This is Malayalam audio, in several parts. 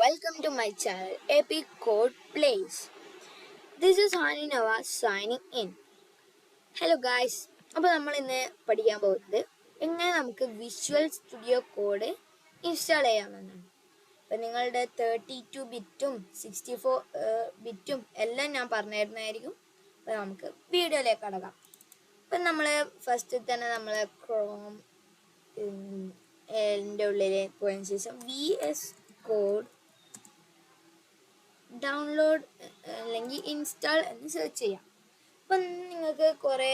welcome to my channel Epic Code Plays. This is Hani Nawaz signing in. Hello guys. അപ്പോൾ നമ്മൾ ഇന്ന് പഠിക്കാൻ പോകുന്നത് എങ്ങനെ നമുക്ക് വിഷ്വൽ സ്റ്റുഡിയോ കോഡ് ഇൻസ്റ്റാൾ ചെയ്യാമെന്നാണ്. അപ്പോൾ നിങ്ങളുടെ 32 ബിറ്റും 64 ബിറ്റും എല്ലാം ഞാൻ പറഞ്ഞിരുന്നതായിരിക്കും. അപ്പോൾ നമുക്ക് വീഡിയോയിലേക്ക് കടക്കാം. അപ്പം നമ്മൾ ഫസ്റ്റ് തന്നെ നമ്മൾ ക്രോം എൻ്റെ ഉള്ളിൽ പോയതിനു ശേഷം VS കോഡ് ഡൗൺലോഡ് അല്ലെങ്കിൽ ഇൻസ്റ്റാൾ എന്ന് സെർച്ച് ചെയ്യാം. അപ്പം നിങ്ങൾക്ക് കുറേ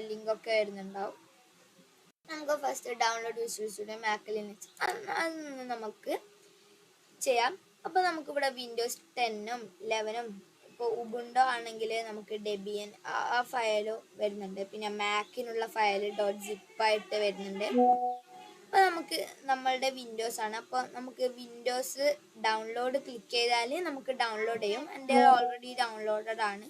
ലിങ്കൊക്കെ വരുന്നുണ്ടാവും. നമുക്ക് ഫസ്റ്റ് ഡൗൺലോഡ് വിഷ്വൽ സ്റ്റുഡിയോ മാക്കിൽ അതൊന്ന് നമുക്ക് ചെയ്യാം. അപ്പോൾ നമുക്കിവിടെ വിൻഡോസ് 10ഉം 11ഉം ഇപ്പോൾ ഉബുണ്ടോ ആണെങ്കിൽ നമുക്ക് ഡെബിയൻ ആ ഫയലും വരുന്നുണ്ട്. പിന്നെ മാക്കിനുള്ള ഫയൽ .zip ആയിട്ട് വരുന്നുണ്ട്. അപ്പോൾ നമുക്ക് നമ്മളുടെ വിൻഡോസ് ആണ്. അപ്പോൾ നമുക്ക് വിൻഡോസ് ഡൗൺലോഡ് ക്ലിക്ക് ചെയ്താൽ നമുക്ക് ഡൗൺലോഡ് ചെയ്യും. എൻ്റെ ഓൾറെഡി ഡൗൺലോഡഡ് ആണ്.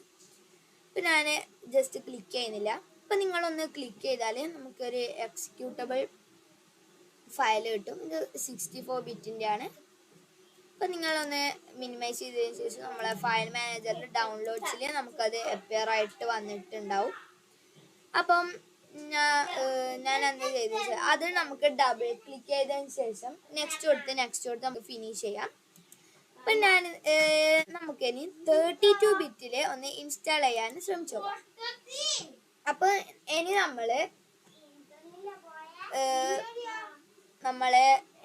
അപ്പോൾ ഞാൻ ജസ്റ്റ് ക്ലിക്ക് ചെയ്യുന്നില്ല. അപ്പോൾ നിങ്ങളൊന്ന് ക്ലിക്ക് ചെയ്താൽ നമുക്കൊരു എക്സിക്യൂട്ടബിൾ ഫയൽ കിട്ടും. ഇത് 64 ബിറ്റിൻ്റെ ആണ്. അപ്പോൾ നിങ്ങളൊന്ന് മിനിമൈസ് ചെയ്തതിന് ശേഷം നമ്മളെ ഫയൽ മാനേജറിൽ ഡൗൺലോഡ്സിൽ നമുക്കത് അപ്പിയർ ആയിട്ട് വന്നിട്ടുണ്ടാവും. അപ്പം ഞാൻ എന്ത് ചെയ്തത് അത് നമുക്ക് ഡബിൾ ക്ലിക്ക് ചെയ്തതിന് ശേഷം നെക്സ്റ്റ് കൊടുത്ത് നമുക്ക് ഫിനിഷ് ചെയ്യാം. അപ്പം നമുക്കിനി 32 ബിറ്റിൽ ഒന്ന് ഇൻസ്റ്റാൾ ചെയ്യാൻ ശ്രമിച്ചു നോക്കാം. അപ്പോൾ ഇനി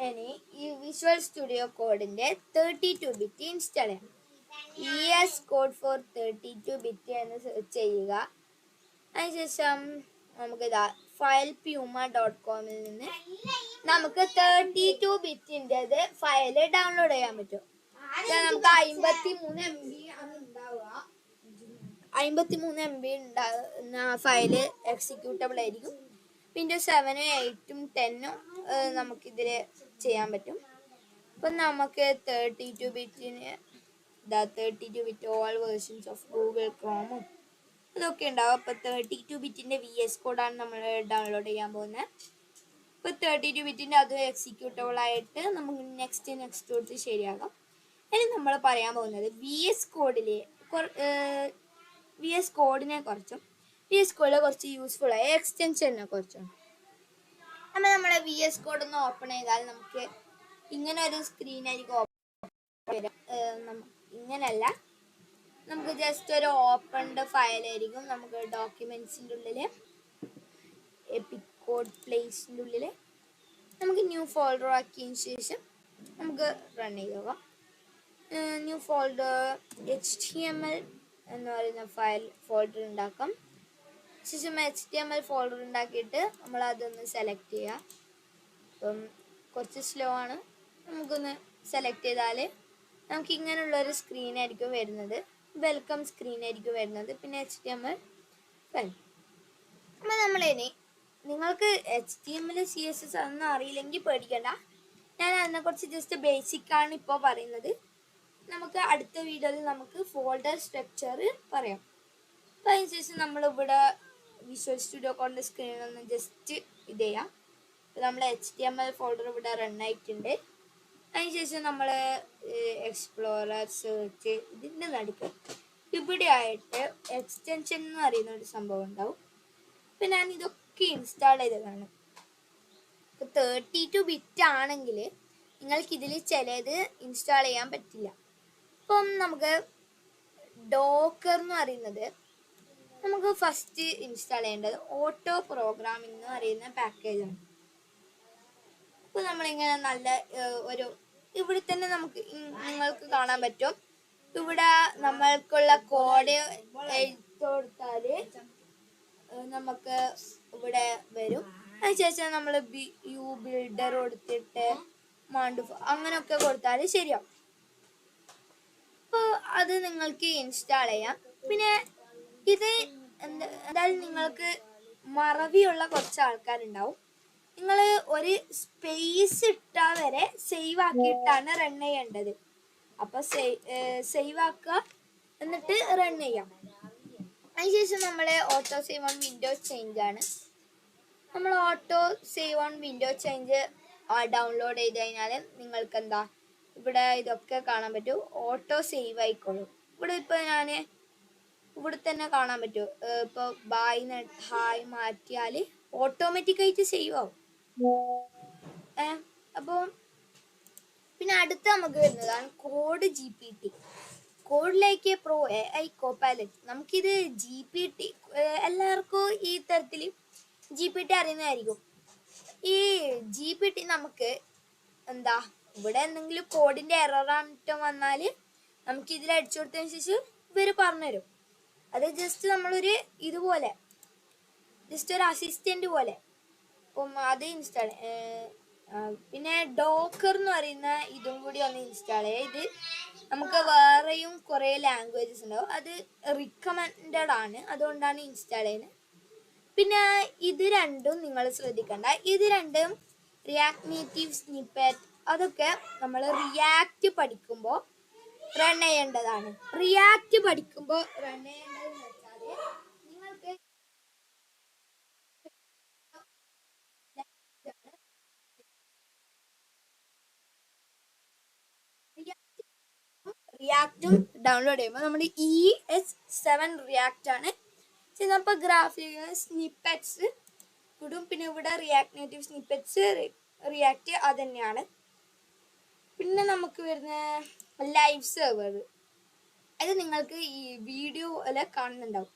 ഇനി ഈ വിഷ്വൽ സ്റ്റുഡിയോ കോഡിൻ്റെ 32 ബിറ്റ് ഇൻസ്റ്റാൾ ചെയ്യാം. VS കോഡ് ഫോർ 32 ബിറ്റ് എന്ന് ചെയ്യുക. അതിനുശേഷം നമുക്കിതാ filepuma.com നിന്ന് നമുക്ക് 32 ബിറ്റിൻ്റെത് ഫയൽ ഡൗൺലോഡ് ചെയ്യാൻ പറ്റും. നമുക്ക് 53 MB ആണ് ഉണ്ടാവുക. 53 MB ഉണ്ടാകുന്ന ഫയൽ എക്സിക്യൂട്ടബിൾ ആയിരിക്കും. വിൻഡോസ് 7, 8, 10 നമുക്കിതിൽ ചെയ്യാൻ പറ്റും. അപ്പം നമുക്ക് 32 ബിറ്റിന് 32 bit all versions of Google ക്രോമും ഇതൊക്കെ ഉണ്ടാവും. അപ്പോൾ 32 ബിറ്റിൻ്റെ VS കോഡാണ് നമ്മൾ ഡൗൺലോഡ് ചെയ്യാൻ പോകുന്നത്. ഇപ്പോൾ 32 ബിറ്റിൻ്റെ അത് എക്സിക്യൂട്ടബിൾ ആയിട്ട് നമുക്ക് നെക്സ്റ്റ് കൊടുത്ത് ശരിയാകാം. ഇനി നമ്മൾ പറയാൻ പോകുന്നത് VS കോഡിനെ കുറിച്ചും VS കോഡിലെ കുറച്ച് യൂസ്ഫുൾ ആയ എക്സ്റ്റൻഷനെ കുറിച്ചും. അപ്പോൾ നമ്മളെ VS കോഡ് ഒന്ന് ഓപ്പൺ ചെയ്താൽ നമുക്ക് ഇങ്ങനെ ഒരു സ്ക്രീൻ ആയിരിക്കും ഓപ്പൺ വരാം. ഇങ്ങനെയല്ല, നമുക്ക് ജസ്റ്റ് ഒരു ഓപ്പൺഡ് ഫയൽ ആയിരിക്കും. നമുക്ക് ഡോക്യുമെൻറ്റ്സിൻ്റെ ഉള്ളിൽ എപ്പിക് കോഡ് പ്ലേസിൻ്റെ ഉള്ളിൽ നമുക്ക് ന്യൂ ഫോൾഡർ ആക്കിയതിന് ശേഷം നമുക്ക് റൺ ചെയ്ത് നോക്കാം. ന്യൂ ഫോൾഡർ HTML എന്ന് പറയുന്ന ഫോൾഡർ ഉണ്ടാക്കാം. ശേഷം HTML ഫോൾഡർ ഉണ്ടാക്കിയിട്ട് നമ്മളതൊന്ന് സെലക്ട് ചെയ്യുക. അപ്പം കുറച്ച് സ്ലോ ആണ്. നമുക്കൊന്ന് സെലക്ട് ചെയ്താൽ നമുക്ക് ഇങ്ങനെയുള്ളൊരു സ്ക്രീൻ ആയിരിക്കും വരുന്നത്. വെൽക്കം സ്ക്രീൻ ആയിരിക്കും വരുന്നത്. പിന്നെ HTML ഫയൽ. അപ്പോൾ നമ്മളിനി നിങ്ങൾക്ക് HTML CSS ഒന്നും അറിയില്ലെങ്കിൽ പേടിക്കണ്ട. ഞാൻ അതിനെക്കുറിച്ച് ജസ്റ്റ് ബേസിക്കാണ് ഇപ്പോൾ പറയുന്നത്. നമുക്ക് അടുത്ത വീഡിയോയിൽ നമുക്ക് ഫോൾഡർ സ്ട്രക്ചർ പറയാം. അപ്പോൾ അതിനുശേഷം നമ്മളിവിടെ വിഷ്വൽ സ്റ്റുഡിയോ കോഡിൻ്റെ സ്ക്രീനൊന്ന് ജസ്റ്റ് ഇത് ചെയ്യാം. അപ്പോൾ നമ്മൾ HTML ഫോൾഡർ ഇവിടെ റൺ ആയിട്ടുണ്ട്. അതിനുശേഷം നമ്മൾ എക്സ്പ്ലോറർ സെർച്ച് ഇതിൻ്റെ നടുക്ക് ഇവിടെ ആയിട്ട് എക്സ്റ്റൻഷൻ എന്ന് പറയുന്ന ഒരു സംഭവം ഉണ്ടാവും. അപ്പം ഞാൻ ഇതൊക്കെ ഇൻസ്റ്റാൾ ചെയ്തതാണ്. ഇപ്പോൾ 32 ബിറ്റ് ആണെങ്കിൽ നിങ്ങൾക്ക് ഇതിൽ ചിലത് ഇൻസ്റ്റാൾ ചെയ്യാൻ പറ്റില്ല. അപ്പം നമുക്ക് ഡോക്കർ എന്ന് പറയുന്നത് നമുക്ക് ഫസ്റ്റ് ഇൻസ്റ്റാൾ ചെയ്യേണ്ടത് ഓട്ടോ പ്രോഗ്രാമിംഗ് എന്ന് പറയുന്ന പാക്കേജാണ്. അപ്പോൾ നമ്മളിങ്ങനെ നല്ല ഒരു ഇവിടെ തന്നെ നിങ്ങൾക്ക് കാണാൻ പറ്റും. ഇവിടെ നമ്മൾക്കുള്ള കോഡ് എഴുതി കൊടുത്താൽ നമുക്ക് ഇവിടെ വരും. അതിനുശേഷം നമ്മൾ ബിൽഡർ കൊടുത്തിട്ട് അങ്ങനെയൊക്കെ കൊടുത്താൽ ശരിയാവും. അപ്പോൾ അത് നിങ്ങൾക്ക് ഇൻസ്റ്റാൾ ചെയ്യാം. പിന്നെ ഇത് എന്തായാലും നിങ്ങൾക്ക് മറവിയുള്ള കുറച്ച് ആൾക്കാരുണ്ടാവും. നിങ്ങൾ ഒരു സ്പേസ് ഇട്ടാൽ വരെ സേവ് ആക്കിയിട്ടാണ് റൺ ചെയ്യേണ്ടത്. അപ്പോൾ സേവ് ആക്കുക, എന്നിട്ട് റൺ ചെയ്യാം. അതിനുശേഷം നമ്മൾ auto save on window change ആണ്. നമ്മൾ auto save on window change download ചെയ്ത് കഴിഞ്ഞാൽ നിങ്ങൾക്ക് എന്താ ഇവിടെ ഇതൊക്കെ കാണാൻ പറ്റും. ഓട്ടോ സേവ് ആയിക്കോളും. ഇവിടെ ഇപ്പൊ ഞാൻ ഇവിടെ തന്നെ കാണാൻ പറ്റും. ഇപ്പൊ ഹായ് മാറ്റിയാൽ ഓട്ടോമാറ്റിക്കായിട്ട് സേവ് ആവും. അപ്പോൾ പിന്നെ അടുത്ത് നമുക്ക് വരുന്നതാണ് കോഡ് GPT. കോഡിലേക്ക് പ്രോ AI കോപ്പൈലറ്റ്. നമുക്കിത് GPT എല്ലാവർക്കും ഈ തരത്തിൽ GPT അറിയുന്നതായിരിക്കും. ഈ GPT നമുക്ക് എന്താ ഇവിടെ എന്തെങ്കിലും കോഡിന്റെ എററായിട്ട് വന്നാൽ നമുക്ക് ഇതിൽ അടിച്ചു കൊടുത്തതിന് ശേഷം ഇവർ പറഞ്ഞുതരും. അത് ജസ്റ്റ് നമ്മളൊരു ഇതുപോലെ ജസ്റ്റ് ഒരു അസിസ്റ്റന്റ് പോലെ. അപ്പം അത് ഇൻസ്റ്റാൾ പിന്നെ ഡോക്കർ എന്ന് പറയുന്ന ഇതും കൂടി ഒന്ന് ഇൻസ്റ്റാൾ ചെയ്യുക. ഇത് നമുക്ക് വേറെയും കുറേ ലാംഗ്വേജസ് ഉണ്ടാവും. അത് റിക്കമെൻഡഡ് ആണ്, അതുകൊണ്ടാണ് ഇൻസ്റ്റാൾ ചെയ്യുന്നത്. പിന്നെ ഇത് രണ്ടും നിങ്ങൾ ശ്രദ്ധിക്കണ്ട. ഇത് രണ്ടും റിയാക്ട് നേറ്റീവ് സ്നിപ്പെറ്റ് അതൊക്കെ നമ്മൾ റിയാക്ട് പഠിക്കുമ്പോൾ റൺ ചെയ്യേണ്ടതാണ്. റിയാക്ട് പഠിക്കുമ്പോൾ റൺ ചെയ്യേണ്ടതെന്ന് വെച്ചാൽ നിങ്ങൾക്ക് റിയാക്റ്റും ഡൗൺലോഡ് ചെയ്യുമ്പോൾ നമ്മൾ ES7 റിയാക്റ്റ് ആണ് ചെയ്യുമ്പോൾ ഗ്രാഫിക് സ്നിപ്പെറ്റ്സ് ഇടും. പിന്നെ ഇവിടെ റിയാക്ട് നേറ്റീവ് സ്നിപ്പെറ്റ്സ് റിയാക്ട് അത് തന്നെയാണ്. പിന്നെ നമുക്ക് വരുന്ന ലൈവ് സെർവർ, അത് നിങ്ങൾക്ക് ഈ വീഡിയോ അല്ല കാണുന്നുണ്ടാവും.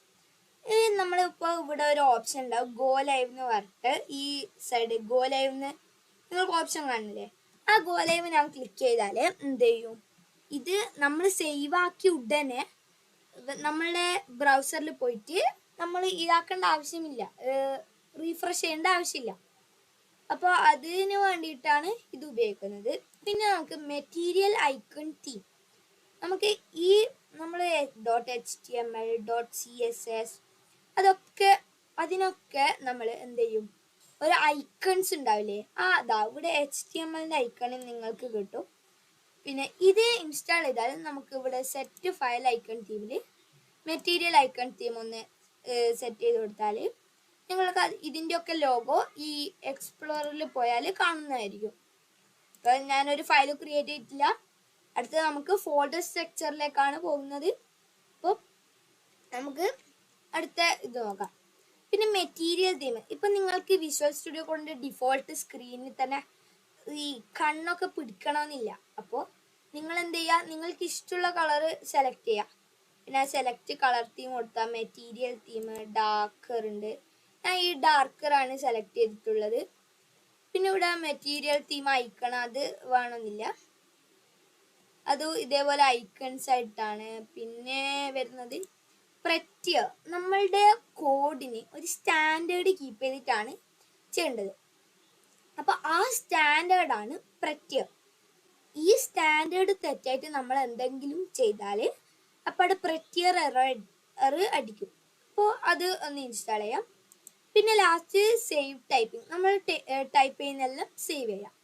നമ്മളിപ്പോൾ ഇവിടെ ഒരു ഓപ്ഷൻ ഉണ്ടാവും ഗോ ലൈവ് എന്ന് പറഞ്ഞിട്ട്. ഈ സൈഡ് ഗോ ലൈവ് എന്ന് നിങ്ങൾക്ക് ഓപ്ഷൻ കാണുന്നില്ലേ? ആ ഗോ ലൈവ് ഞാൻ ക്ലിക്ക് ചെയ്താൽ എന്ത് ചെയ്യും? ഇത് നമ്മൾ സേവ് ആക്കി ഉടനെ നമ്മളുടെ ബ്രൗസറിൽ പോയിട്ട് നമ്മൾ ഇതാക്കേണ്ട ആവശ്യമില്ല, റീഫ്രഷ് ചെയ്യേണ്ട ആവശ്യമില്ല. അപ്പോൾ അതിന് വേണ്ടിയിട്ടാണ് ഇത് ഉപയോഗിക്കുന്നത്. പിന്നെ നമുക്ക് മെറ്റീരിയൽ ഐക്കൺ തീം, നമുക്ക് ഈ നമ്മൾ .html .css അതൊക്കെ അതിനൊക്കെ നമ്മൾ എന്ത് ചെയ്യും? ഒരു ഐക്കൺസ് ഉണ്ടാവില്ലേ? അതാ ഇവിടെ HTMLന്റെ ഐക്കൺ നിങ്ങൾക്ക് കിട്ടും. പിന്നെ ഇത് ഇൻസ്റ്റാൾ ചെയ്താൽ നമുക്ക് ഇവിടെ സെറ്റ് ഫയൽ ഐക്കൺ തീമിൽ മെറ്റീരിയൽ ഐക്കൺ തീം ഒന്ന് സെറ്റ് ചെയ്ത് കൊടുത്താൽ നിങ്ങൾക്ക് ഇതിൻ്റെയൊക്കെ ലോഗോ ഈ എക്സ്പ്ലോറിൽ പോയാൽ കാണുന്നതായിരിക്കും. ഇപ്പം ഞാനൊരു ഫയൽ ക്രിയേറ്റ് ചെയ്തിട്ടില്ല. അടുത്തത് നമുക്ക് ഫോൾഡർ സ്ട്രക്ചറിലേക്കാണ് പോകുന്നത്. അപ്പോൾ നമുക്ക് അടുത്ത ഇത് നോക്കാം. പിന്നെ മെറ്റീരിയൽ തീം, ഇപ്പം നിങ്ങൾക്ക് വിഷ്വൽ സ്റ്റുഡിയോ കൊണ്ട് ഡിഫോൾട്ട് സ്ക്രീനിൽ തന്നെ ഈ കണ്ണൊക്കെ പിടിക്കണമെന്നില്ല. അപ്പോൾ നിങ്ങൾ എന്ത് ചെയ്യുക? നിങ്ങൾക്ക് ഇഷ്ടമുള്ള കളറ് സെലക്ട് ചെയ്യുക. പിന്നെ സെലക്ട് കളർ തീം കൊടുത്താൽ മെറ്റീരിയൽ തീം ഡാർക്കർ ഉണ്ട്. ഞാൻ ഈ ഡാർക്കറാണ് സെലക്ട് ചെയ്തിട്ടുള്ളത്. പിന്നെ ഇവിടെ മെറ്റീരിയൽ തീം ഐക്കൺ അത് വേണമെന്നില്ല, അത് ഇതേപോലെ ഐക്കൺസ് ആയിട്ടാണ്. പിന്നെ വരുന്നത് പ്രത്യയ, നമ്മളുടെ കോഡിന് ഒരു സ്റ്റാൻഡേർഡ് കീപ്പ് ചെയ്തിട്ടാണ് ചെയ്യേണ്ടത്. അപ്പോൾ ആ സ്റ്റാൻഡേർഡാണ് പ്രത്യയ. ഈ സ്റ്റാൻഡേർഡ് തെറ്റായിട്ട് നമ്മൾ എന്തെങ്കിലും ചെയ്താൽ അപ്പോൾ അവിടെ പ്രത്യയ എറർ അടിക്കും. അപ്പോൾ അത് ഒന്ന് ഇൻസ്റ്റാൾ ചെയ്യാം. പിന്നെ ലാസ്റ്റ് സേവ് ടൈപ്പിംഗ്, നമ്മൾ ടൈപ്പ് ചെയ്യുന്നതെല്ലാം സേവ് ചെയ്യാം.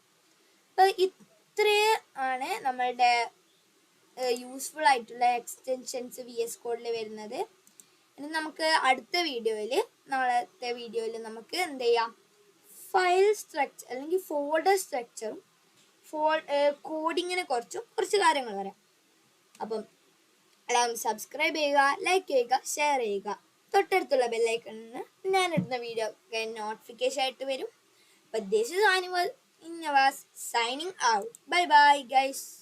അപ്പോൾ ഇത്രയും ആണ് നമ്മളുടെ യൂസ്ഫുൾ ആയിട്ടുള്ള എക്സ്റ്റൻഷൻസ് VS കോഡിൽ വരുന്നത്. ഇനി നമുക്ക് അടുത്ത വീഡിയോയിൽ നമുക്ക് എന്ത് ചെയ്യാം? ഫയൽ സ്ട്രക്ചർ അല്ലെങ്കിൽ ഫോൾഡർ സ്ട്രക്ചറും കോഡിങ്ങിനെ കുറച്ച് കാര്യങ്ങൾ പറയാം. അപ്പം എല്ലാവരും സബ്സ്ക്രൈബ് ചെയ്യുക, ലൈക്ക് ചെയ്യുക, ഷെയർ ചെയ്യുക. തൊട്ടടുത്തുള്ള ബെല്ലൈക്കണിന് ഞാനിടുന്ന വീഡിയോ നോട്ടിഫിക്കേഷൻ ആയിട്ട് വരും. But this is Animal in Navas signing out. Bye bye guys.